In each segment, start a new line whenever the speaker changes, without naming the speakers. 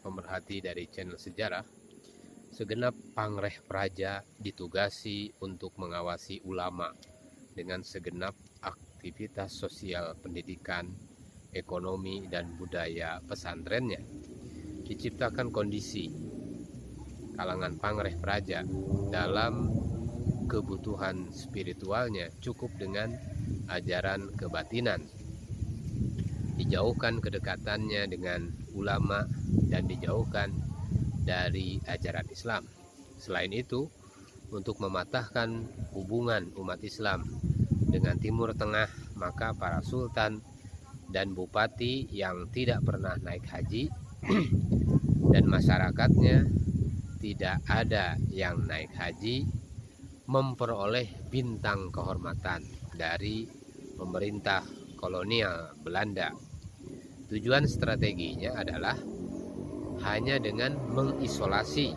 pemerhati dari channel sejarah, segenap pangreh praja ditugasi untuk mengawasi ulama dengan segenap aktivitas sosial, pendidikan, ekonomi, dan budaya pesantrennya. Diciptakan kondisi kalangan pangreh praja dalam kebutuhan spiritualnya cukup dengan ajaran kebatinan, dijauhkan kedekatannya dengan ulama dan dijauhkan dari ajaran Islam. Selain itu, untuk mematahkan hubungan umat Islam dengan Timur Tengah, maka para sultan dan bupati yang tidak pernah naik haji dan masyarakatnya tidak ada yang naik haji memperoleh bintang kehormatan dari pemerintah kolonial Belanda. Tujuan strateginya adalah hanya dengan mengisolasi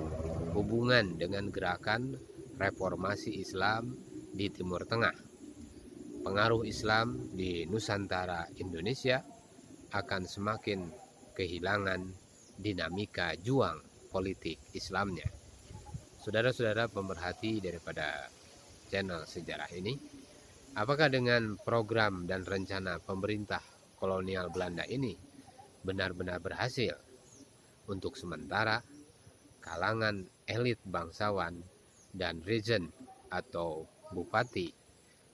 hubungan dengan gerakan reformasi Islam di Timur Tengah. Pengaruh Islam di Nusantara Indonesia akan semakin kehilangan dinamika juang politik Islamnya. Saudara-saudara pemerhati daripada channel sejarah ini, apakah dengan program dan rencana pemerintah kolonial Belanda ini benar-benar berhasil? Untuk sementara, kalangan elit bangsawan dan regent atau bupati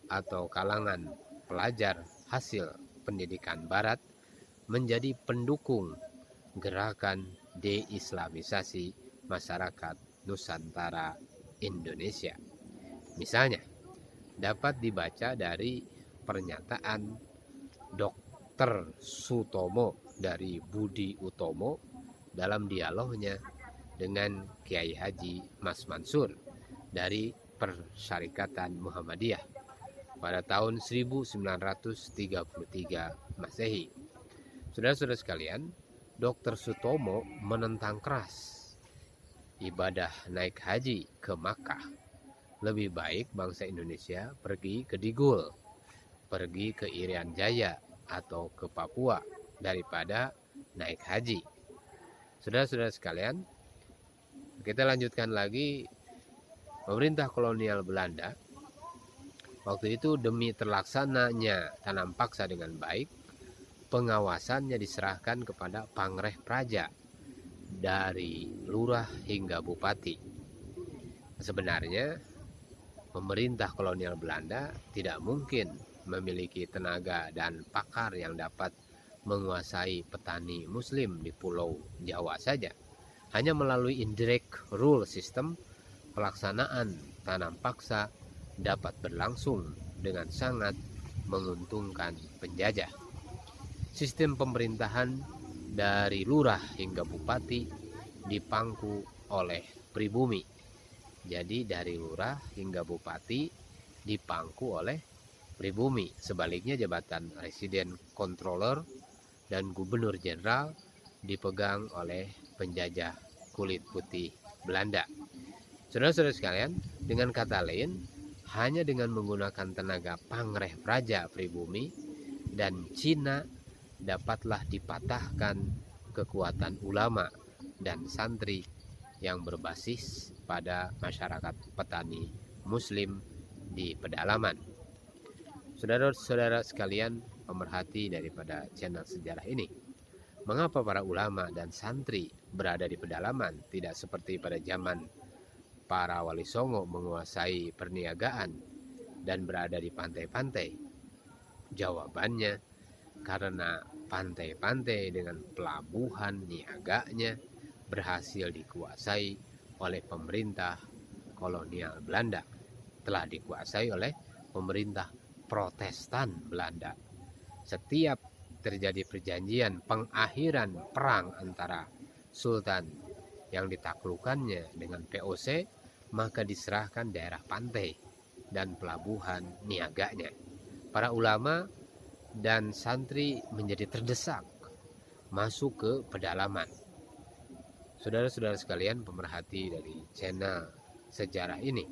atau kalangan pelajar hasil pendidikan barat menjadi pendukung gerakan deislamisasi masyarakat Nusantara Indonesia. Misalnya, dapat dibaca dari pernyataan Dr. Sutomo dari Budi Utomo dalam dialognya dengan Kiai Haji Mas Mansur dari Persyarikatan Muhammadiyah pada tahun 1933 Masehi. Saudara-saudara sekalian, Dr. Sutomo menentang keras ibadah naik haji ke Makkah. Lebih baik bangsa Indonesia pergi ke Digul, pergi ke Irian Jaya atau ke Papua daripada naik haji. Saudara-saudara sekalian, kita lanjutkan lagi. Pemerintah kolonial Belanda waktu itu demi terlaksananya tanam paksa dengan baik, pengawasannya diserahkan kepada pangreh praja dari lurah hingga bupati. Sebenarnya pemerintah kolonial Belanda tidak mungkin memiliki tenaga dan pakar yang dapat menguasai petani muslim di Pulau Jawa saja. Hanya melalui indirect rule system, pelaksanaan tanam paksa dapat berlangsung dengan sangat menguntungkan penjajah. Sistem pemerintahan dari lurah hingga bupati dipangku oleh pribumi. Jadi dari lurah hingga bupati dipangku oleh pribumi. Sebaliknya jabatan residen, controller, dan gubernur jenderal dipegang oleh penjajah kulit putih Belanda. Saudara-saudara sekalian, dengan kata lain, hanya dengan menggunakan tenaga pangreh praja pribumi dan Cina dapatlah dipatahkan kekuatan ulama dan santri yang berbasis pada masyarakat petani muslim di pedalaman. Saudara-saudara sekalian pemerhati daripada channel sejarah ini, mengapa para ulama dan santri berada di pedalaman, tidak seperti pada zaman para wali songo menguasai perniagaan dan berada di pantai-pantai? Jawabannya, karena pantai-pantai dengan pelabuhan niaganya berhasil dikuasai oleh pemerintah kolonial Belanda, telah dikuasai oleh pemerintah Protestan Belanda. Setiap terjadi perjanjian pengakhiran perang antara sultan yang ditaklukkannya dengan VOC, maka diserahkan daerah pantai dan pelabuhan niaganya. Para ulama dan santri menjadi terdesak masuk ke pedalaman. Saudara-saudara sekalian pemerhati dari channel sejarah ini,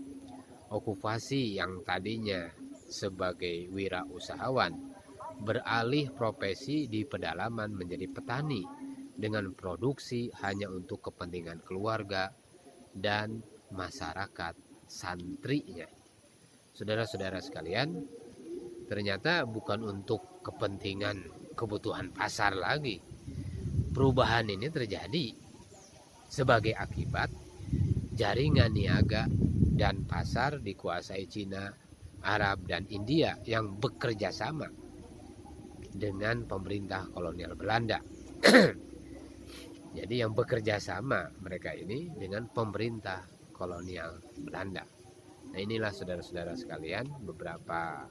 okupasi yang tadinya sebagai wirausahawan beralih profesi di pedalaman menjadi petani dengan produksi hanya untuk kepentingan keluarga dan masyarakat santrinya. Saudara-saudara sekalian, ternyata bukan untuk kepentingan kebutuhan pasar lagi. Perubahan ini terjadi sebagai akibat jaringan niaga dan pasar dikuasai Cina, Arab, dan India yang bekerja sama dengan pemerintah kolonial Belanda. Jadi yang bekerja sama mereka ini dengan pemerintah kolonial Belanda. Nah, inilah saudara-saudara sekalian beberapa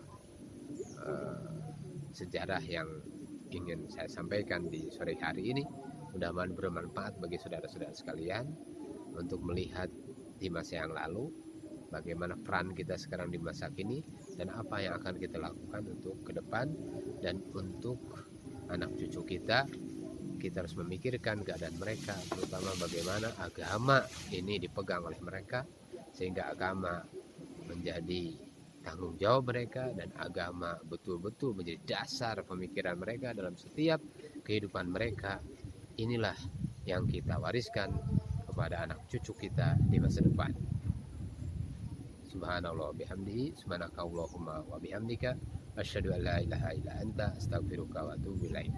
sejarah yang ingin saya sampaikan di sore hari ini. Mudah-mudahan bermanfaat bagi saudara-saudara sekalian untuk melihat di masa yang lalu bagaimana peran kita sekarang di masa kini dan apa yang akan kita lakukan untuk ke depan dan untuk anak cucu kita. Kita harus memikirkan keadaan mereka, terutama bagaimana agama ini dipegang oleh mereka sehingga agama menjadi tanggung jawab mereka dan agama betul-betul menjadi dasar pemikiran mereka dalam setiap kehidupan mereka. Inilah yang kita wariskan kepada anak cucu kita di masa depan. Subhanallah bihamdihi, subhanakallahumma wa bihamdika, asyhadu an la ilaha illa anta, astaghfiruka wa atubu ilaik.